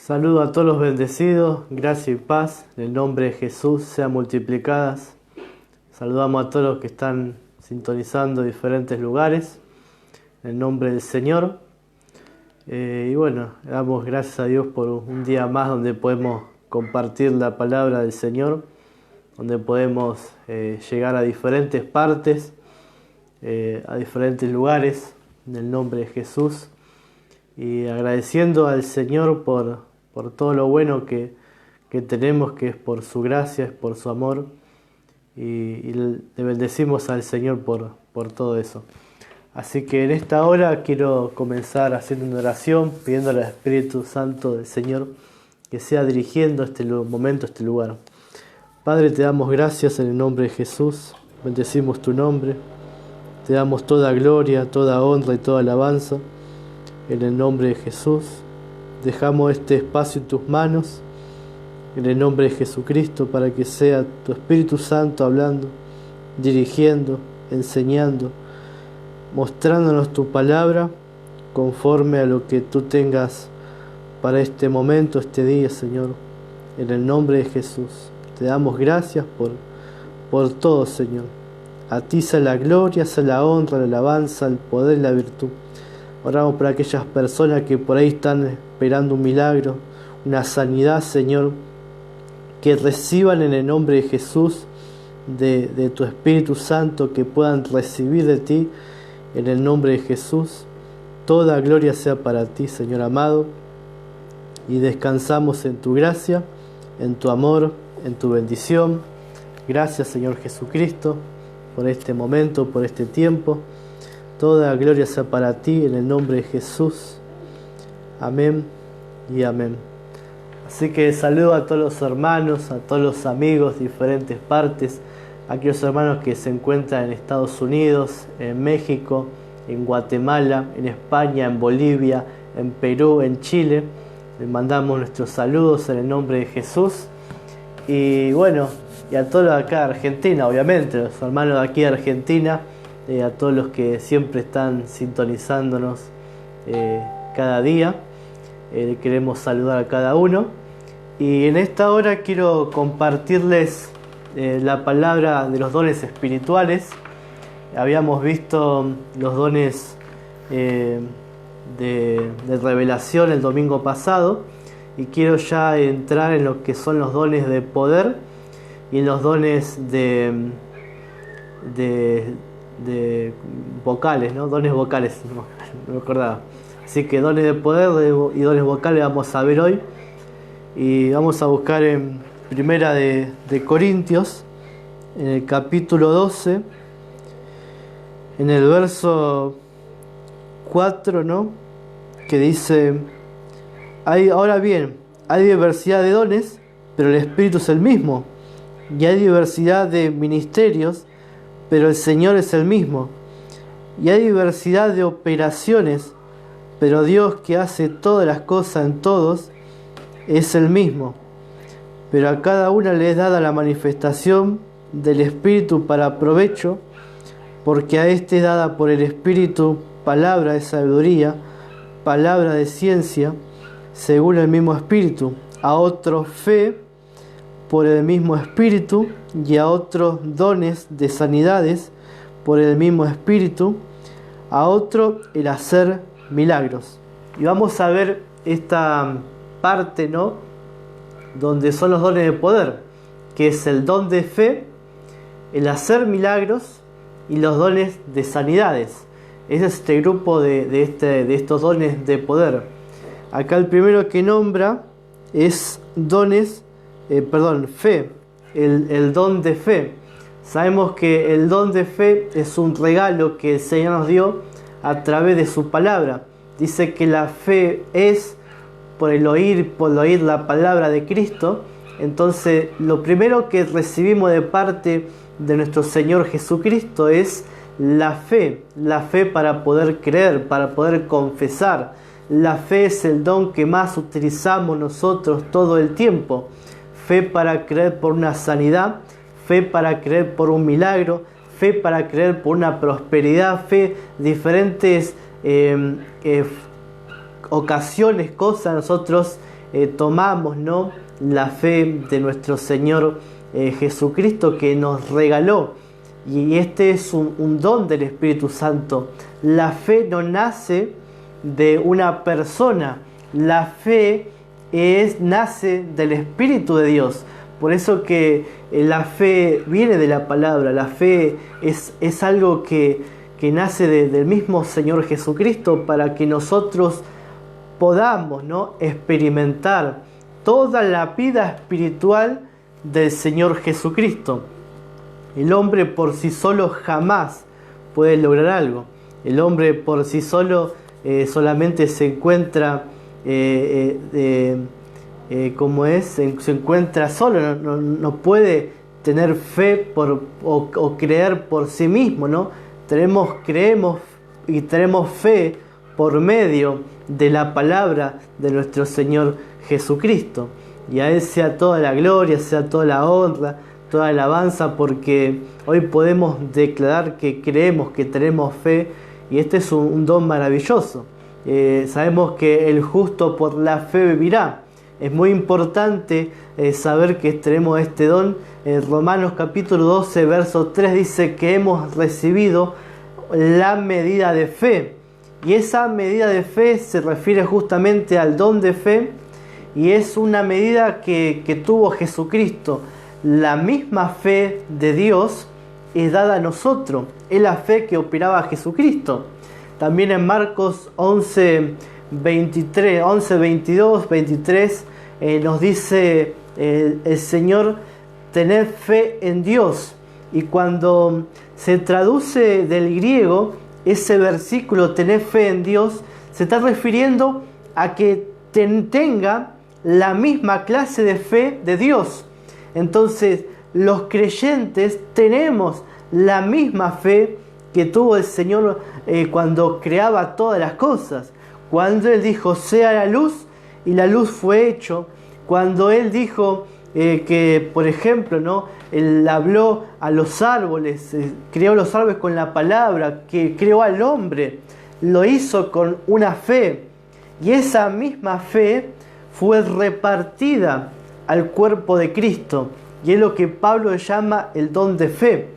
Saludo a todos los bendecidos, gracia y paz, en el nombre de Jesús sean multiplicadas. Saludamos a todos los que están sintonizando diferentes lugares, en el nombre del Señor. Y bueno, damos gracias a Dios por un día más donde podemos compartir la palabra del Señor, donde podemos llegar a diferentes partes, a diferentes lugares, en el nombre de Jesús. Y agradeciendo al Señor por todo lo bueno que tenemos, que es por su gracia, es por su amor, y le bendecimos al Señor por todo eso. Así que en esta hora quiero comenzar haciendo una oración, pidiéndole al Espíritu Santo del Señor que sea dirigiendo este momento, este lugar. Padre, te damos gracias en el nombre de Jesús, bendecimos tu nombre, te damos toda gloria, toda honra y toda alabanza. En el nombre de Jesús, dejamos este espacio en tus manos, en el nombre de Jesucristo, para que sea tu Espíritu Santo hablando, dirigiendo, enseñando, mostrándonos tu palabra conforme a lo que tú tengas para este momento, este día, Señor. En el nombre de Jesús, te damos gracias por todo, Señor. A ti sea la gloria, sea la honra, la alabanza, el poder y la virtud. Oramos por aquellas personas que por ahí están esperando un milagro, una sanidad, Señor, que reciban en el nombre de Jesús, de tu Espíritu Santo, que puedan recibir de ti en el nombre de Jesús. Toda gloria sea para ti, Señor amado, y descansamos en tu gracia, en tu amor, en tu bendición. Gracias, Señor Jesucristo, por este momento, por este tiempo. Toda gloria sea para ti en el nombre de Jesús. Amén y amén. Así que saludo a todos los hermanos, a todos los amigos de diferentes partes, a aquellos hermanos que se encuentran en Estados Unidos, en México, en Guatemala, en España, en Bolivia, en Perú, en Chile. Les mandamos nuestros saludos en el nombre de Jesús. Y bueno, y a todos acá de Argentina, obviamente, los hermanos de aquí de Argentina, a todos los que siempre están sintonizándonos cada día. Queremos saludar a cada uno. Y en esta hora quiero compartirles la palabra de los dones espirituales. Habíamos visto los dones de revelación el domingo pasado, y quiero ya entrar en lo que son los dones de poder y en los dones de vocales, ¿no? Dones vocales, no me acordaba. Así que dones de poder y dones vocales vamos a ver hoy. Y vamos a buscar en Primera de Corintios, en el capítulo 12, en el verso 4, ¿no? Que dice: ahora bien, hay diversidad de dones, pero el Espíritu es el mismo. Y hay diversidad de ministerios, pero el Señor es el mismo. Y hay diversidad de operaciones, pero Dios, que hace todas las cosas en todos, es el mismo. Pero a cada una le es dada la manifestación del Espíritu para provecho, porque a este es dada por el Espíritu palabra de sabiduría, palabra de ciencia, según el mismo Espíritu; a otro fe por el mismo Espíritu, y a otros dones de sanidades por el mismo Espíritu; a otro el hacer milagros. Y vamos a ver esta parte, ¿no?, donde son los dones de poder, que es el don de fe, el hacer milagros y los dones de sanidades. Ese es este grupo de estos dones de poder. Acá el primero que nombra es fe, el don de fe. Sabemos que el don de fe es un regalo que el Señor nos dio a través de su palabra. Dice que la fe es por el oír la palabra de Cristo. Entonces, lo primero que recibimos de parte de nuestro Señor Jesucristo es la fe para poder creer, para poder confesar. La fe es el don que más utilizamos nosotros todo el tiempo. Fe para creer por una sanidad, fe para creer por un milagro, fe para creer por una prosperidad, fe, diferentes ocasiones, cosas nosotros tomamos, ¿no?, la fe de nuestro Señor Jesucristo, que nos regaló. Y este es un don del Espíritu Santo. La fe no nace de una persona, la fe nace del Espíritu de Dios. Por eso que la fe viene de la palabra, la fe es algo que nace del mismo Señor Jesucristo, para que nosotros podamos, ¿no?, experimentar toda la vida espiritual del Señor Jesucristo. El hombre por sí solo jamás puede lograr algo. El hombre por sí solo solamente se encuentra se encuentra solo, no puede tener fe o creer por sí mismo, ¿no? Creemos y tenemos fe por medio de la palabra de nuestro Señor Jesucristo. Y a Él sea toda la gloria, sea toda la honra, toda la alabanza, porque hoy podemos declarar que creemos, que tenemos fe, y este es un don maravilloso. Sabemos que el justo por la fe vivirá. Es muy importante saber que tenemos este don. En Romanos capítulo 12, verso 3 dice que hemos recibido la medida de fe. Y esa medida de fe se refiere justamente al don de fe, y es una medida que tuvo Jesucristo. La misma fe de Dios es dada a nosotros. Es la fe que operaba Jesucristo. También en Marcos 11, 22, 23 nos dice el Señor: tened fe en Dios. Y cuando se traduce del griego ese versículo, tened fe en Dios, se está refiriendo a que tenga la misma clase de fe de Dios. Entonces los creyentes tenemos la misma fe que tuvo el Señor cuando creaba todas las cosas. Cuando Él dijo sea la luz, y la luz fue hecho. Cuando Él dijo que, por ejemplo, ¿no?, Él habló a los árboles, creó los árboles con la palabra, que creó al hombre, lo hizo con una fe. Y esa misma fe fue repartida al cuerpo de Cristo. Y es lo que Pablo llama el don de fe.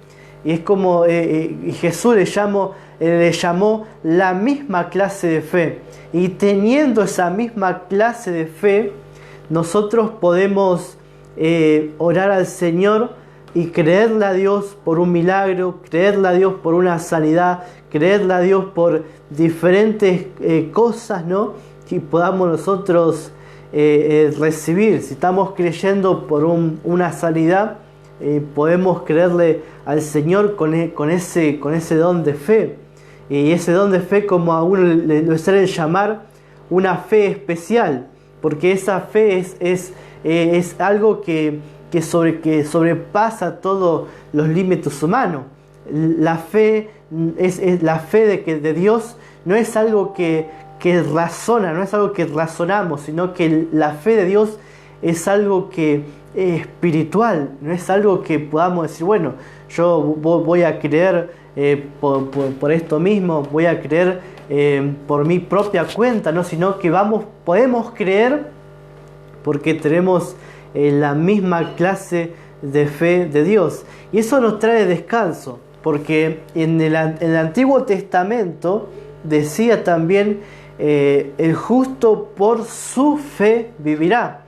Y es como Jesús le llamó la misma clase de fe. Y teniendo esa misma clase de fe, nosotros podemos orar al Señor y creerle a Dios por un milagro, creerle a Dios por una sanidad, creerle a Dios por diferentes cosas, ¿no?, que podamos nosotros recibir. Si estamos creyendo por una sanidad, podemos creerle al Señor con ese don de fe. Y ese don de fe, como a uno le suelen llamar, una fe especial, porque esa fe es algo que sobrepasa todos los límites humanos. La fe es la fe de Dios. No es algo que razona, no es algo que razonamos, sino que la fe de Dios es algo que es espiritual. No es algo que podamos decir, bueno, yo voy a creer por esto mismo, voy a creer por mi propia cuenta, ¿no?, sino que podemos creer porque tenemos la misma clase de fe de Dios. Y eso nos trae descanso, porque en el Antiguo Testamento decía también el justo por su fe vivirá.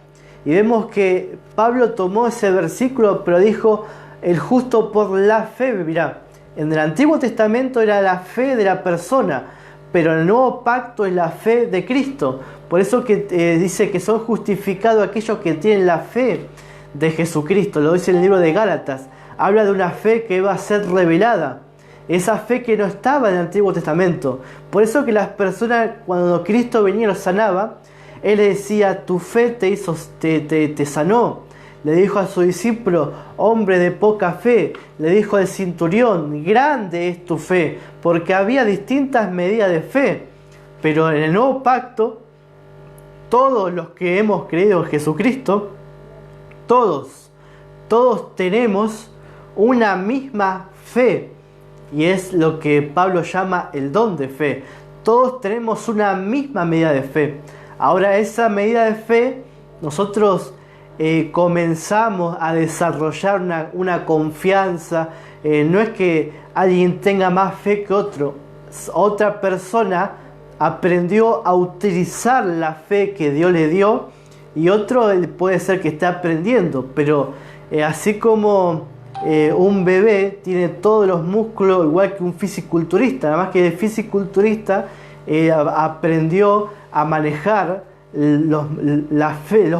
Y vemos que Pablo tomó ese versículo, pero dijo el justo por la fe vivirá. En el Antiguo Testamento era la fe de la persona, pero en el Nuevo Pacto es la fe de Cristo. Por eso que dice que son justificados aquellos que tienen la fe de Jesucristo. Lo dice el libro de Gálatas. Habla de una fe que va a ser revelada. Esa fe que no estaba en el Antiguo Testamento. Por eso que las personas, cuando Cristo venía y los sanaba, Él le decía, tu fe te sanó. Le dijo a su discípulo, hombre de poca fe. Le dijo al centurión, grande es tu fe. Porque había distintas medidas de fe. Pero en el Nuevo Pacto, todos los que hemos creído en Jesucristo, todos tenemos una misma fe. Y es lo que Pablo llama el don de fe. Todos tenemos una misma medida de fe. Ahora esa medida de fe nosotros comenzamos a desarrollar una confianza. No es que alguien tenga más fe que otro. Otra persona aprendió a utilizar la fe que Dios le dio y otro puede ser que esté aprendiendo, pero así como un bebé tiene todos los músculos igual que un fisiculturista, nada más que el fisiculturista aprendió a manejar los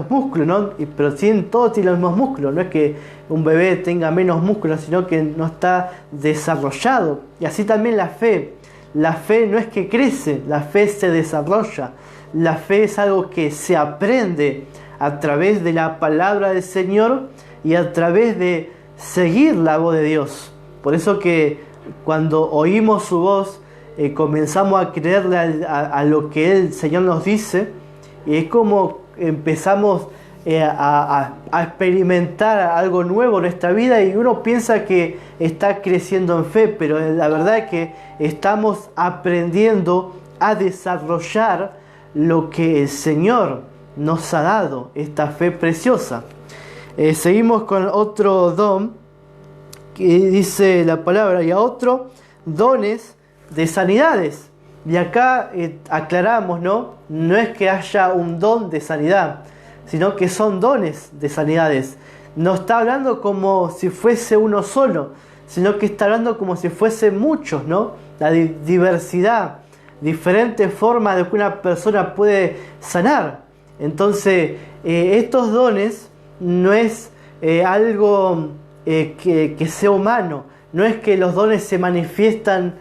músculos, ¿no? Pero todos tienen los mismos músculos, no es que un bebé tenga menos músculos, sino que no está desarrollado. Y así también la fe no es que crece, la fe se desarrolla. La fe es algo que se aprende a través de la palabra del Señor y a través de seguir la voz de Dios. Por eso que cuando oímos su voz, comenzamos a creerle a lo que el Señor nos dice, y es como empezamos a experimentar algo nuevo en nuestra vida, y uno piensa que está creciendo en fe, pero la verdad es que estamos aprendiendo a desarrollar lo que el Señor nos ha dado, esta fe preciosa. Seguimos con otro don que dice la palabra, y a otro dones de sanidades. Y acá aclaramos, no es que haya un don de sanidad, sino que son dones de sanidades. No está hablando como si fuese uno solo, sino que está hablando como si fuese muchos, ¿no? La diversidad, diferentes formas de que una persona puede sanar. Entonces, estos dones no es algo que sea humano, no es que los dones se manifiestan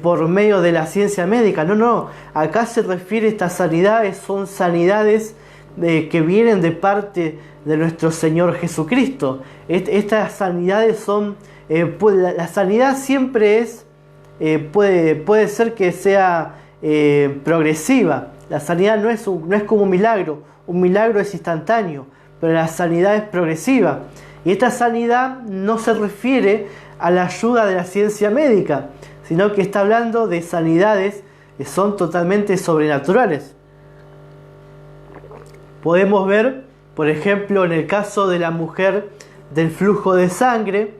por medio de la ciencia médica, no, acá se refiere a estas sanidades, son sanidades que vienen de parte de nuestro Señor Jesucristo. Estas sanidades son, la sanidad siempre es, puede ser que sea progresiva. La sanidad no es como un milagro es instantáneo, pero la sanidad es progresiva. Y esta sanidad no se refiere a la ayuda de la ciencia médica, sino que está hablando de sanidades que son totalmente sobrenaturales. Podemos ver, por ejemplo, en el caso de la mujer del flujo de sangre,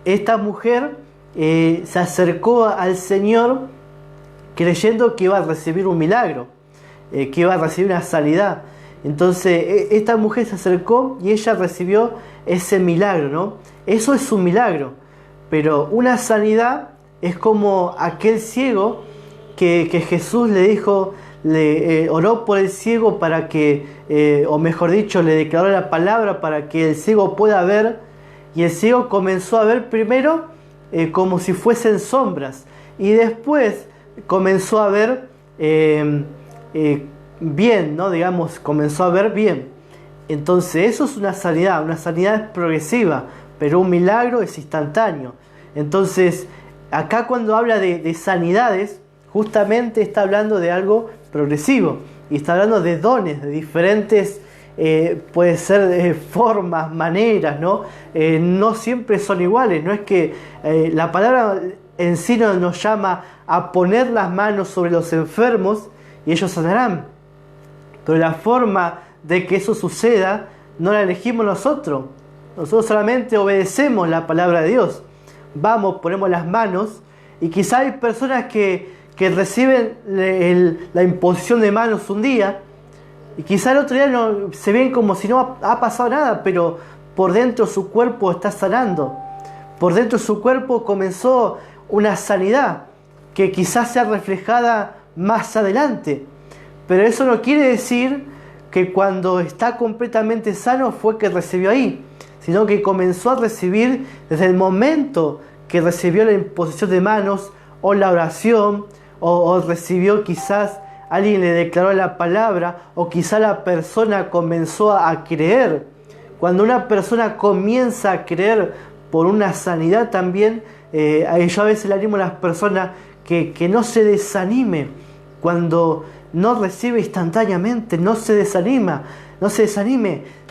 esta mujer se acercó al Señor creyendo que iba a recibir un milagro, que iba a recibir una sanidad. Entonces esta mujer se acercó y ella recibió ese milagro, ¿no? Eso es un milagro, pero una sanidad es como aquel ciego que Jesús le dijo, oró por el ciego para que, o mejor dicho, le declaró la palabra para que el ciego pueda ver, y el ciego comenzó a ver primero como si fuesen sombras, y después comenzó a ver bien, ¿no? Digamos, comenzó a ver bien. Entonces eso es una sanidad es progresiva, pero un milagro es instantáneo. Entonces acá cuando habla de sanidades, justamente está hablando de algo progresivo, y está hablando de dones, de diferentes, puede ser formas, maneras, ¿no? No siempre son iguales, no es que la palabra en sí nos llama a poner las manos sobre los enfermos y ellos sanarán, pero la forma de que eso suceda no la elegimos nosotros solamente obedecemos la palabra de Dios. Vamos, ponemos las manos, y quizá hay personas que reciben la imposición de manos un día, y quizá el otro día se ven como si no ha pasado nada, pero por dentro su cuerpo está sanando. Por dentro su cuerpo comenzó una sanidad que quizás sea reflejada más adelante. Pero eso no quiere decir que cuando está completamente sano fue que recibió ahí, sino que comenzó a recibir desde el momento que recibió la imposición de manos o la oración, o recibió, quizás alguien le declaró la palabra, o quizá la persona comenzó a creer. Cuando una persona comienza a creer por una sanidad también, yo a veces le animo a las personas que no se desanime cuando no recibe instantáneamente, no se desanime,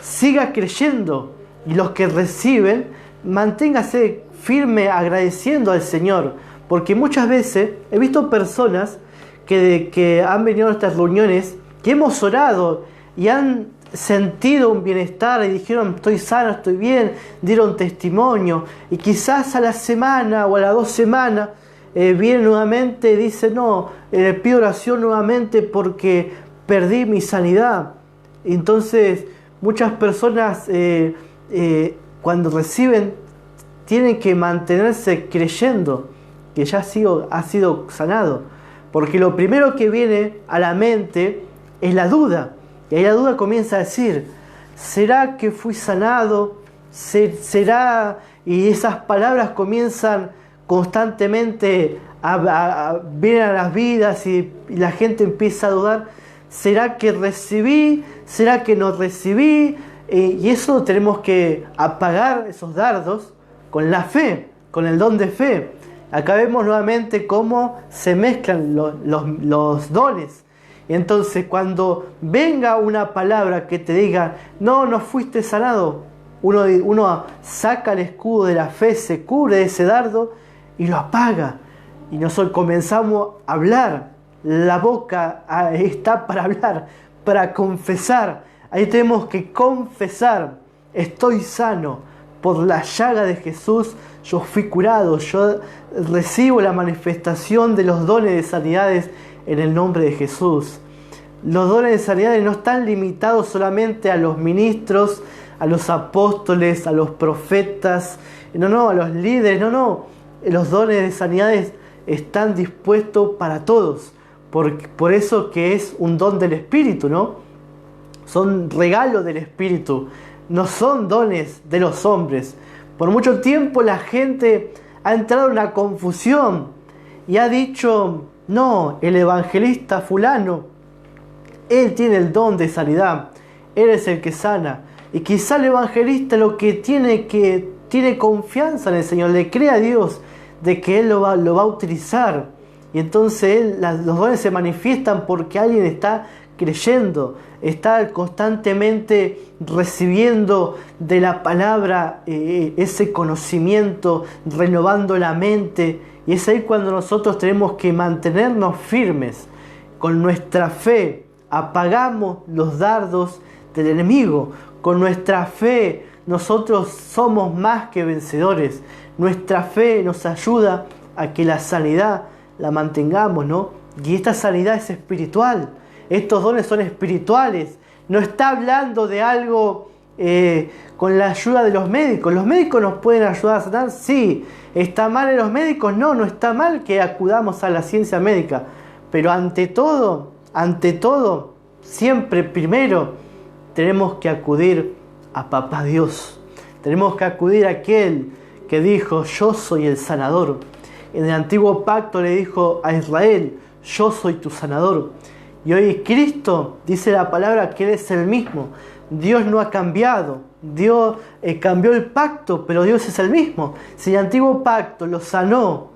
siga creyendo, y los que reciben, manténgase firme agradeciendo al Señor, porque muchas veces he visto personas que han venido a nuestras reuniones, que hemos orado y han sentido un bienestar y dijeron estoy sano, estoy bien, dieron testimonio, y quizás a la semana o a las 2 semanas viene nuevamente y dice no, pido oración nuevamente porque perdí mi sanidad. Entonces muchas personas cuando reciben tienen que mantenerse creyendo que ya ha sido sanado, porque lo primero que viene a la mente es la duda. Y ahí la duda comienza a decir, ¿será que fui sanado? ¿Será? Y esas palabras comienzan constantemente vienen a las vidas y la gente empieza a dudar. ¿Será que recibí? ¿Será que no recibí? Y eso tenemos que apagar esos dardos con la fe, con el don de fe. Acá vemos nuevamente cómo se mezclan los dones. Y entonces cuando venga una palabra que te diga, no fuiste sanado, uno saca el escudo de la fe, se cubre de ese dardo y lo apaga. Y nosotros comenzamos a hablar. La boca está para hablar, para confesar. Ahí tenemos que confesar, estoy sano. Por la llaga de Jesús yo fui curado. Yo recibo la manifestación de los dones de sanidades en el nombre de Jesús. Los dones de sanidades no están limitados solamente a los ministros, a los apóstoles, a los profetas, a los líderes, Los dones de sanidades están dispuestos para todos. Por eso que es un don del Espíritu, Son regalos del Espíritu, no son dones de los hombres. Por mucho tiempo la gente ha entrado en una confusión y ha dicho, no, el evangelista fulano, él tiene el don de sanidad, él es el que sana. Y quizá el evangelista lo que tiene confianza en el Señor, le cree a Dios de que Él lo va a utilizar. Y entonces los dones se manifiestan porque alguien está creyendo, está constantemente recibiendo de la palabra ese conocimiento, renovando la mente. Y es ahí cuando nosotros tenemos que mantenernos firmes con nuestra fe. Apagamos los dardos del enemigo. Con nuestra fe nosotros somos más que vencedores. Nuestra fe nos ayuda a que la sanidad la mantengamos, Y esta sanidad es espiritual. Estos dones son espirituales. No está hablando de algo con la ayuda de los médicos. ¿Los médicos nos pueden ayudar a sanar? Sí. ¿Está mal en los médicos? No está mal que acudamos a la ciencia médica. Pero ante todo, siempre primero tenemos que acudir a Papá Dios. Tenemos que acudir a aquel que dijo, yo soy el sanador. En el antiguo pacto le dijo a Israel, yo soy tu sanador. Y hoy Cristo dice la palabra que Él es el mismo. Dios no ha cambiado. Dios cambió el pacto, pero Dios es el mismo. Si el antiguo pacto lo sanó,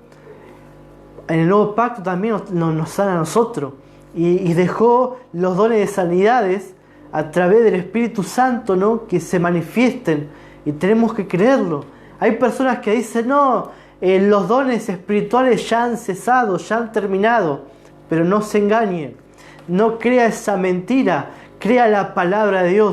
en el nuevo pacto también nos sana a nosotros. Y dejó los dones de sanidades a través del Espíritu Santo, que se manifiesten. Y tenemos que creerlo. Hay personas que dicen, los dones espirituales ya han cesado, ya han terminado. Pero no se engañen. No crea esa mentira, crea la palabra de Dios.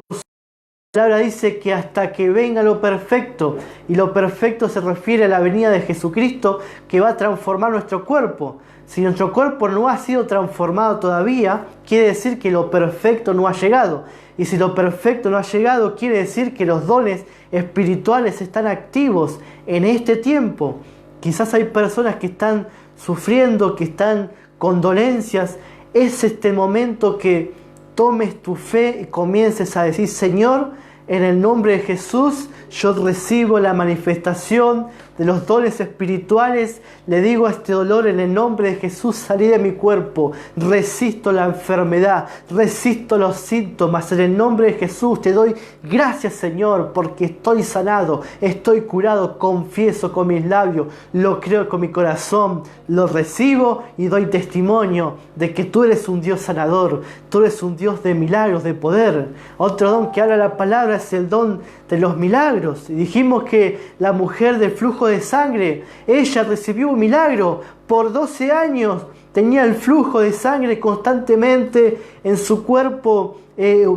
La palabra dice que hasta que venga lo perfecto, y lo perfecto se refiere a la venida de Jesucristo que va a transformar nuestro cuerpo. Si nuestro cuerpo no ha sido transformado todavía, quiere decir que lo perfecto no ha llegado. Y si lo perfecto no ha llegado, quiere decir que los dones espirituales están activos en este tiempo. Quizás hay personas que están sufriendo, que están con dolencias. Es este momento que tomes tu fe y comiences a decir, Señor, en el nombre de Jesús, yo recibo la manifestación de los dones espirituales. Le digo a este dolor, en el nombre de Jesús, salí de mi cuerpo. Resisto la enfermedad, resisto los síntomas. En el nombre de Jesús te doy gracias, Señor, porque estoy sanado, estoy curado. Confieso con mis labios, lo creo con mi corazón, lo recibo y doy testimonio de que tú eres un Dios sanador. Tú eres un Dios de milagros, de poder. Otro don que habla la palabra es el don de los milagros. Y dijimos que la mujer del flujo de sangre, ella recibió un milagro. Por 12 años tenía el flujo de sangre constantemente en su cuerpo,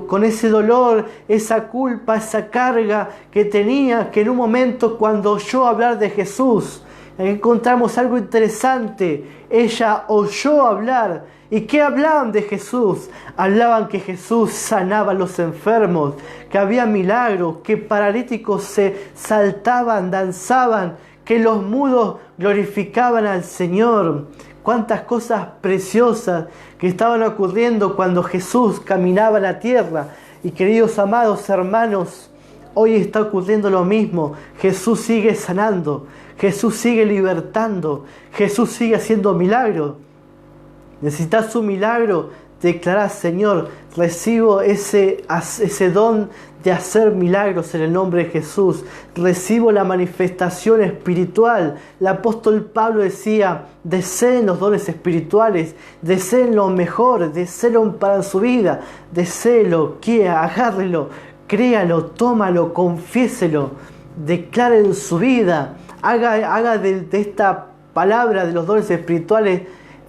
con ese dolor, esa culpa, esa carga que tenía, que en un momento cuando oyó hablar de Jesús, encontramos algo interesante. Ella oyó hablar. ¿Y qué hablaban de Jesús? Hablaban que Jesús sanaba a los enfermos, que había milagros, que paralíticos se saltaban, danzaban, que los mudos glorificaban al Señor. Cuántas cosas preciosas que estaban ocurriendo cuando Jesús caminaba la tierra. Y queridos amados hermanos, hoy está ocurriendo lo mismo. Jesús sigue sanando, Jesús sigue libertando, Jesús sigue haciendo milagros. Necesitas un milagro, declarás: Señor, recibo ese don de hacer milagros en el nombre de Jesús. Recibo la manifestación espiritual. El apóstol Pablo decía: deseen los dones espirituales, deseen lo mejor, deseenlo para su vida, deséelo, agárrelo, créalo, tómalo, confiéselo, declare en su vida, haga de esta palabra de los dones espirituales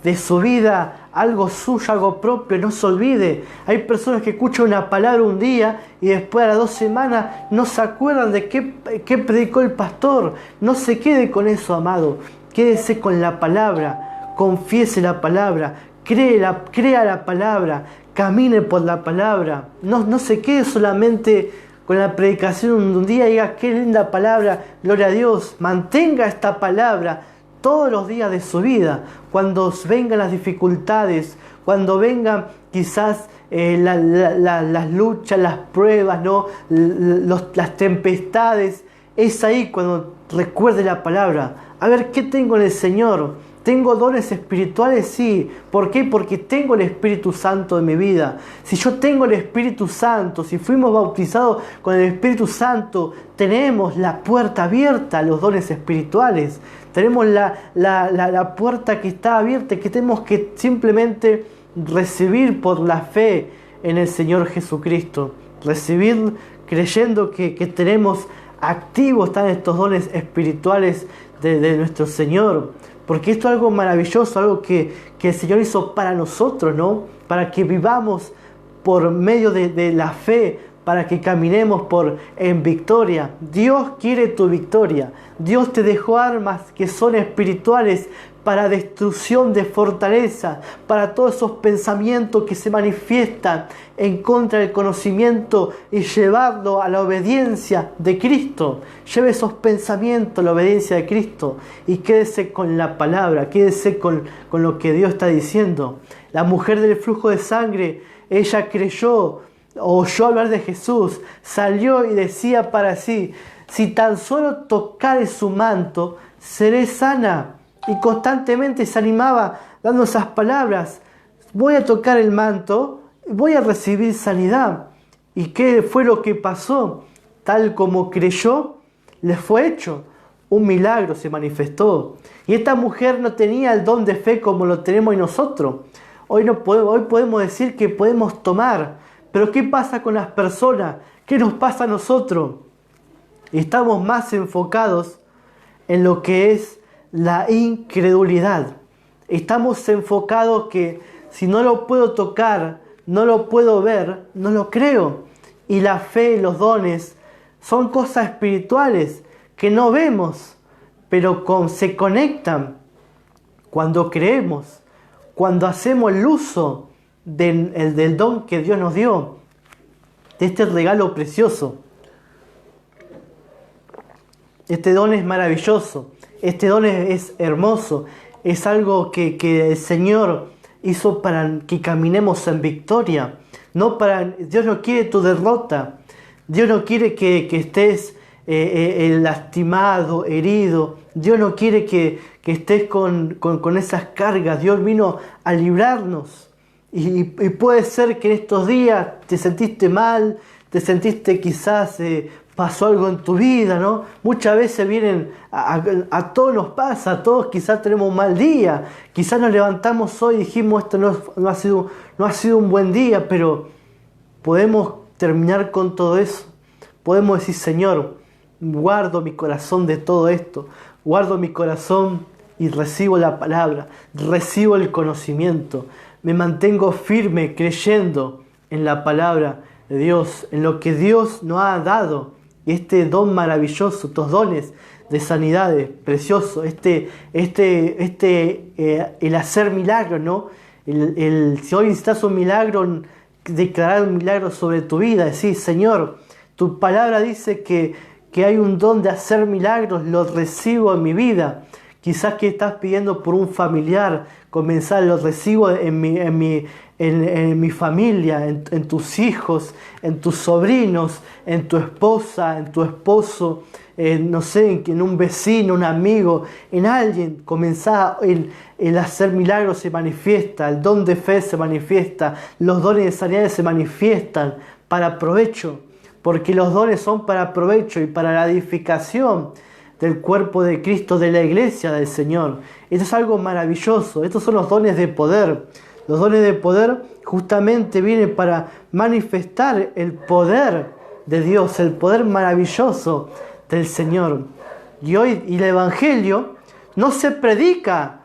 de su vida algo suyo, algo propio. No se olvide. Hay personas que escuchan una palabra un día y después a las 2 semanas no se acuerdan de qué predicó el pastor. No se quede con eso, amado. Quédese con la palabra, confiese la palabra, crea la palabra, camine por la palabra. No se quede solamente con la predicación de un día y diga: qué linda palabra, gloria a Dios. Mantenga esta palabra todos los días de su vida. Cuando vengan las dificultades, cuando vengan quizás las luchas, las pruebas, ¿no? Las tempestades, es ahí cuando recuerde la palabra. A ver, ¿qué tengo en el Señor? ¿Tengo dones espirituales? Sí. ¿Por qué? Porque tengo el Espíritu Santo en mi vida. Si yo tengo el Espíritu Santo, si fuimos bautizados con el Espíritu Santo, tenemos la puerta abierta a los dones espirituales. Tenemos la puerta que está abierta, que tenemos que simplemente recibir por la fe en el Señor Jesucristo. Recibir creyendo que tenemos activos están estos dones espirituales de nuestro Señor. Porque esto es algo maravilloso, algo que el Señor hizo para nosotros, ¿no? Para que vivamos por medio de la fe, para que caminemos en victoria. Dios quiere tu victoria. Dios te dejó armas que son espirituales para destrucción de fortaleza, para todos esos pensamientos que se manifiestan en contra del conocimiento, y llevarlo a la obediencia de Cristo. Lleve esos pensamientos a la obediencia de Cristo y quédese con la palabra, quédese con lo que Dios está diciendo. La mujer del flujo de sangre, ella creyó, oyó hablar de Jesús, salió y decía para sí: si tan solo tocare su manto, seré sana. Y constantemente se animaba dando esas palabras: voy a tocar el manto, voy a recibir sanidad. ¿Y qué fue lo que pasó? Tal como creyó, le fue hecho. Un milagro se manifestó. Y esta mujer no tenía el don de fe como lo tenemos hoy nosotros. Hoy podemos decir que podemos tomar. Pero ¿qué pasa con las personas? ¿Qué nos pasa a nosotros? Estamos más enfocados en lo que es la incredulidad. Estamos enfocados que si no lo puedo tocar, no lo puedo ver, no lo creo. Y la fe, los dones, son cosas espirituales que no vemos, pero se conectan cuando creemos, cuando hacemos el uso del don que Dios nos dio, de este regalo precioso. Este don es maravilloso, este don es hermoso, es algo que el Señor hizo para que caminemos en victoria. Dios no quiere tu derrota, Dios no quiere que estés lastimado, herido. Dios no quiere que estés con esas cargas. Dios vino a librarnos. Y puede ser que en estos días te sentiste mal, te sentiste quizás pasó algo en tu vida, ¿no? Muchas veces vienen, a todos nos pasa, a todos quizás tenemos un mal día. Quizás nos levantamos hoy y dijimos: esto no ha sido un buen día, pero podemos terminar con todo eso. Podemos decir: Señor, guardo mi corazón de todo esto, guardo mi corazón y recibo la palabra, recibo el conocimiento. Me mantengo firme creyendo en la palabra de Dios, en lo que Dios nos ha dado. Y este don maravilloso, estos dones de sanidades preciosos, el hacer milagros, ¿no? Si hoy necesitas un milagro, declarar un milagro sobre tu vida, decir, Señor, tu palabra dice que hay un don de hacer milagros, lo recibo en mi vida. Quizás que estás pidiendo por un familiar, comenzar, lo recibo en mi familia, en tus hijos, en tus sobrinos, en tu esposa, en tu esposo, no sé, en un vecino, un amigo, en alguien. Comenzar, el hacer milagros se manifiesta, el don de fe se manifiesta, los dones de sanidad se manifiestan para provecho, porque los dones son para provecho y para la edificación del cuerpo de Cristo, de la iglesia del Señor. Esto es algo maravilloso. Estos son los dones de poder. Los dones de poder justamente vienen para manifestar el poder de Dios, el poder maravilloso del Señor. Y hoy el Evangelio no se predica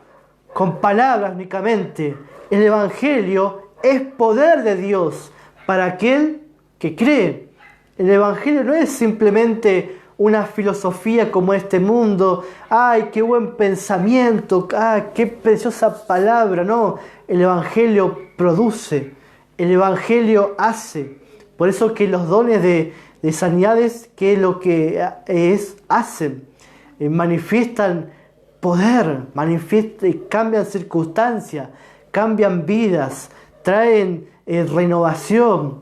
con palabras únicamente. El Evangelio es poder de Dios para aquel que cree. El Evangelio no es simplemente una filosofía como este mundo. ¡Ay, qué buen pensamiento! ¡Ay, qué preciosa palabra! No, el Evangelio produce, el Evangelio hace. Por eso que los dones de sanidades, que es lo que hacen, manifiestan poder, cambian circunstancias, cambian vidas, traen renovación,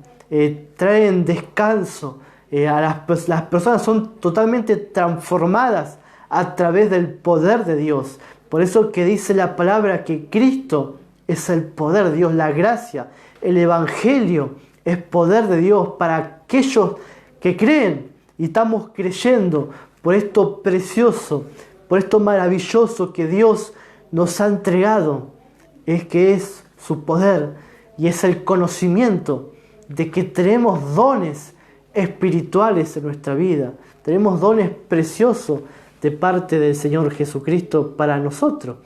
traen descanso. Las personas son totalmente transformadas a través del poder de Dios. Por eso que dice la palabra que Cristo es el poder de Dios, la gracia, el Evangelio es poder de Dios para aquellos que creen. Y estamos creyendo por esto precioso, por esto maravilloso que Dios nos ha entregado. Es que es su poder y es el conocimiento de que tenemos dones espirituales en nuestra vida. Tenemos dones preciosos de parte del Señor Jesucristo para nosotros,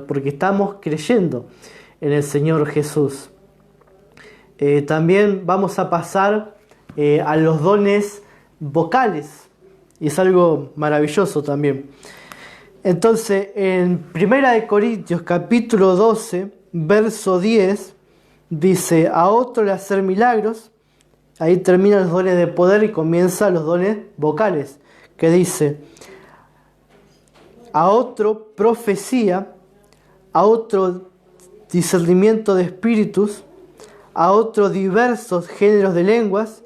porque estamos creyendo en el Señor Jesús. También vamos a pasar a los dones vocales, y es algo maravilloso también. Entonces, en 1 Corintios capítulo 12, verso 10, dice, a otro le hacer milagros. Ahí terminan los dones de poder y comienzan los dones vocales, que dice, a otro profecía, a otro discernimiento de espíritus, a otro diversos géneros de lenguas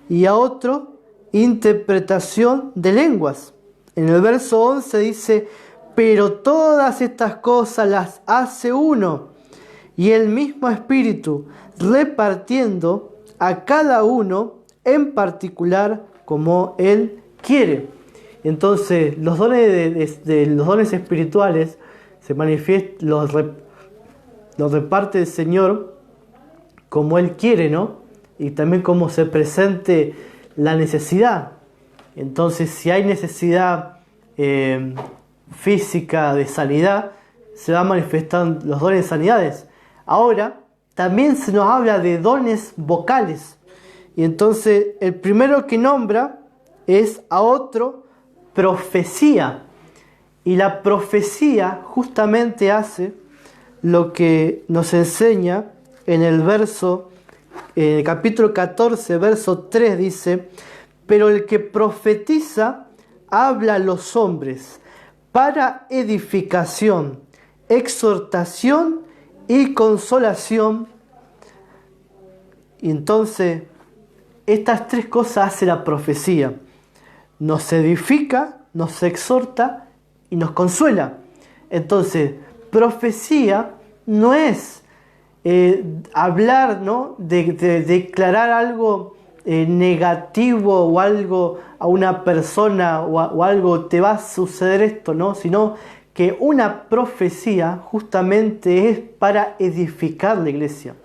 y a otro interpretación de lenguas. En el verso 11 dice, pero todas estas cosas las hace uno y el mismo Espíritu, repartiendo a cada uno en particular como Él quiere. Entonces, los dones los dones espirituales se manifiestan, los reparte el Señor como Él quiere, ¿no? Y también como se presente la necesidad. Entonces, si hay necesidad física de sanidad, se van manifestando los dones de sanidades. Ahora, también se nos habla de dones vocales. Y entonces, el primero que nombra es a otro profecía. Y la profecía justamente hace lo que nos enseña en el capítulo 14, verso 3, dice, pero el que profetiza habla a los hombres para edificación, exhortación y consolación. Y entonces, estas tres cosas hace la profecía. Nos edifica, nos exhorta y nos consuela. Entonces, profecía no es hablar, ¿no? de declarar algo negativo o algo a una persona o algo te va a suceder esto, ¿no? Sino que una profecía justamente es para edificar la iglesia.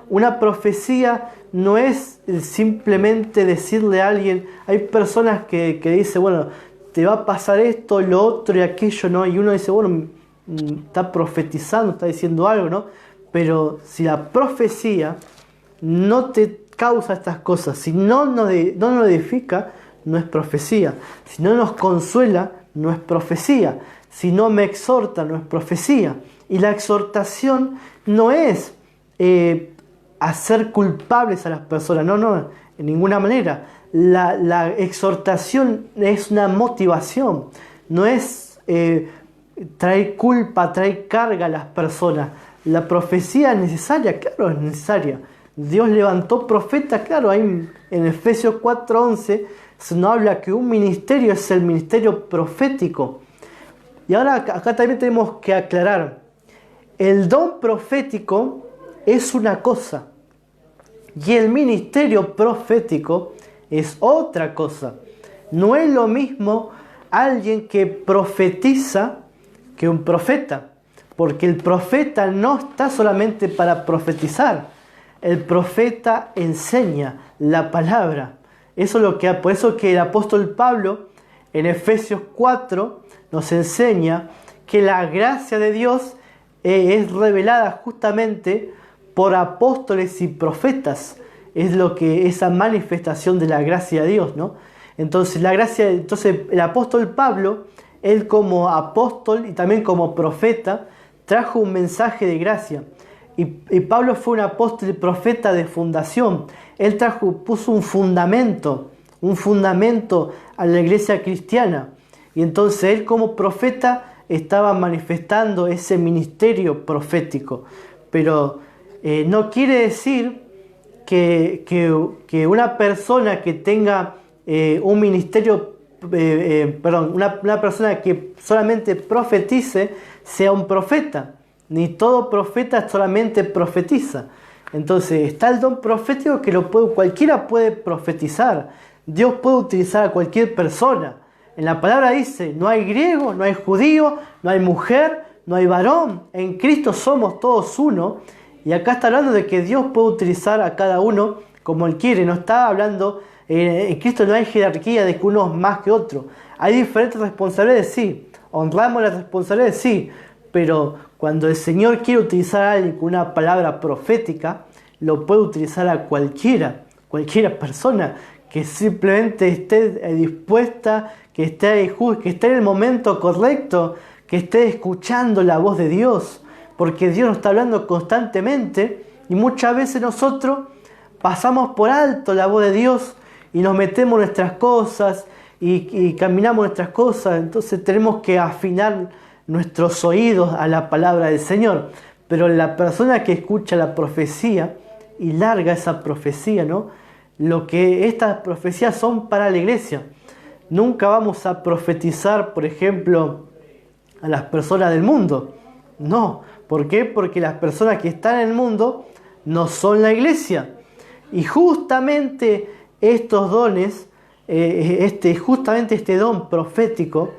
Una profecía no es simplemente decirle a alguien, hay personas que dicen, bueno, te va a pasar esto, lo otro y aquello, ¿no? Y uno dice, bueno, está profetizando, está diciendo algo, ¿no? Pero si la profecía no te causa estas cosas, si no nos edifica, no es profecía. Si no nos consuela, no es profecía. Si no me exhorta, no es profecía. Y la exhortación no es hacer culpables a las personas, no, en ninguna manera. La exhortación es una motivación, no es traer culpa, traer carga a las personas. La profecía es necesaria, claro, es necesaria. Dios levantó profetas, claro, ahí en Efesios 4:11 se nos habla que un ministerio es el ministerio profético. Y ahora acá también tenemos que aclarar, el don profético es una cosa y el ministerio profético es otra cosa. No es lo mismo alguien que profetiza que un profeta, porque el profeta no está solamente para profetizar, el profeta enseña la palabra. Por eso que el apóstol Pablo en Efesios 4 nos enseña que la gracia de Dios es revelada justamente por apóstoles y profetas. Es esa manifestación de la gracia de Dios, ¿no? Entonces el apóstol Pablo, él como apóstol y también como profeta, trajo un mensaje de gracia. Y Pablo fue un apóstol y profeta de fundación. Él puso un fundamento a la iglesia cristiana. Y entonces él como profeta estaba manifestando ese ministerio profético. Pero no quiere decir que una persona que tenga un ministerio, una persona que solamente profetice sea un profeta. Ni todo profeta solamente profetiza. Entonces está el don profético que cualquiera puede profetizar. Dios puede utilizar a cualquier persona. En la palabra dice, no hay griego, no hay judío, no hay mujer, no hay varón. En Cristo somos todos uno. Y acá está hablando de que Dios puede utilizar a cada uno como Él quiere. No está hablando, en Cristo no hay jerarquía de que uno es más que otro. Hay diferentes responsabilidades, sí. Honramos las responsabilidades, sí. Pero cuando el Señor quiere utilizar a alguien con una palabra profética, lo puede utilizar a cualquiera persona que simplemente esté dispuesta, que esté en el momento correcto, que esté escuchando la voz de Dios, porque Dios nos está hablando constantemente y muchas veces nosotros pasamos por alto la voz de Dios y nos metemos en nuestras cosas y caminamos nuestras cosas. Entonces tenemos que afinar nuestros oídos a la palabra del Señor. Pero la persona que escucha la profecía y larga esa profecía, ¿no? Estas profecías son para la iglesia. Nunca vamos a profetizar, por ejemplo, a las personas del mundo. No. ¿Por qué? Porque las personas que están en el mundo no son la iglesia. Y justamente estos dones, justamente este don profético,